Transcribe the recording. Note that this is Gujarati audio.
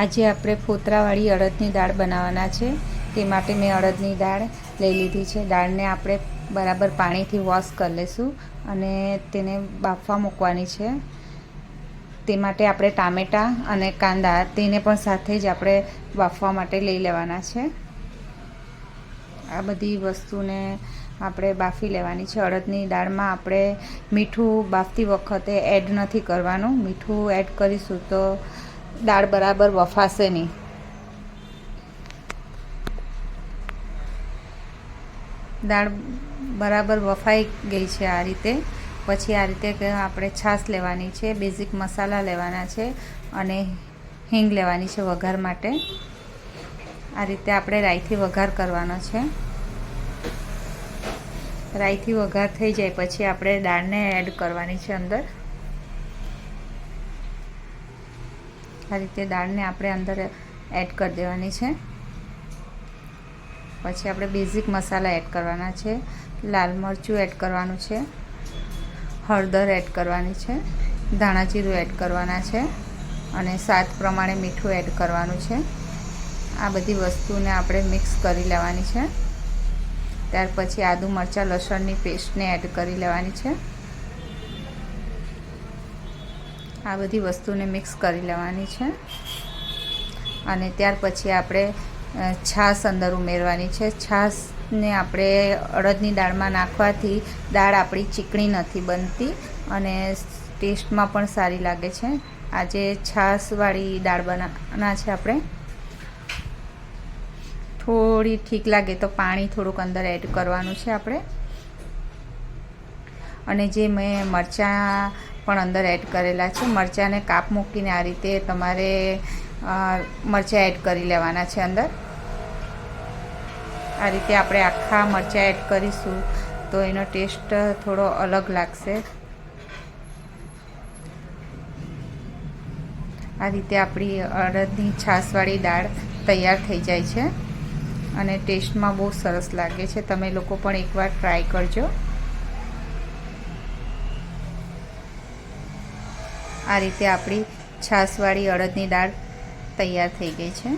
આજે આપણે ફોતરાવાળી અડદની દાળ બનાવવાના છે। તે માટે મેં અડદની દાળ લઈ લીધી છે। દાળને આપણે બરાબર પાણીથી વોશ કરી લઈશું અને તેને બાફવા મૂકવાની છે। તે માટે આપણે ટામેટાં અને કાંદા તેને પણ સાથે જ આપણે બાફવા માટે લઈ લેવાના છે। આ બધી વસ્તુને આપણે બાફી લેવાની છે। અડદની દાળમાં આપણે મીઠું બાફતી વખતે એડ નથી કરવાનું। મીઠું એડ કરીશું તો દાળ બરાબર બફાશે નહીં। દાળ બરાબર બફાઈ ગઈ છે આ રીતે। પછી આ રીતે આપણે છાશ લેવાની છે, બેઝિક મસાલા લેવાના છે અને હિંગ લેવાની છે વઘાર માટે। આ રીતે આપણે રાઈથી વઘાર કરવાનો છે। રાઈથી વઘાર થઈ જાય પછી આપણે દાળને એડ કરવાની છે અંદર। આ રીતે દાળને આપણે અંદર એડ કરી દેવાની છે। પછી આપણે બેઝિક મસાલા એડ કરવાના છે। લાલ મરચું એડ કરવાનું છે, હળદર એડ કરવાની છે, ધાણા જીરું એડ કરવાના છે અને સ્વાદ પ્રમાણે મીઠું એડ કરવાનું છે। આ બધી વસ્તુને આપણે મિક્સ કરી લેવાની છે। ત્યાર પછી આદુ મરચાં લસણની પેસ્ટને એડ કરી લેવાની છે। આ બધી વસ્તુને મિક્સ કરી લેવાની છે અને ત્યાર પછી આપણે છાશ અંદર ઉમેરવાની છે। છાશને આપણે અડદની દાળમાં નાખવાથી દાળ આપણી ચીકણી નથી બનતી અને ટેસ્ટમાં પણ સારી લાગે છે। આજે છાશવાળી દાળ બનાવવાના છે આપણે। થોડી ઠીક લાગે તો પાણી થોડુંક અંદર એડ કરવાનું છે આપણે। અને જે મેં મરચાં પણ અંદર એડ કરેલા છે, મરચાંને કાપ મૂકીને આ રીતે તમારે મરચાં એડ કરી લેવાના છે અંદર। આ રીતે આપણે આખા મરચાં એડ કરીશું તો એનો ટેસ્ટ થોડો અલગ લાગશે। આ રીતે આપણી અડદની છાશવાળી દાળ તૈયાર થઈ જાય છે અને ટેસ્ટમાં બહુ સરસ લાગે છે। તમે લોકો પણ એકવાર ટ્રાય કરજો। આ રીતે આપણી છાશવાળી અડદની દાળ તૈયાર થઈ ગઈ છે।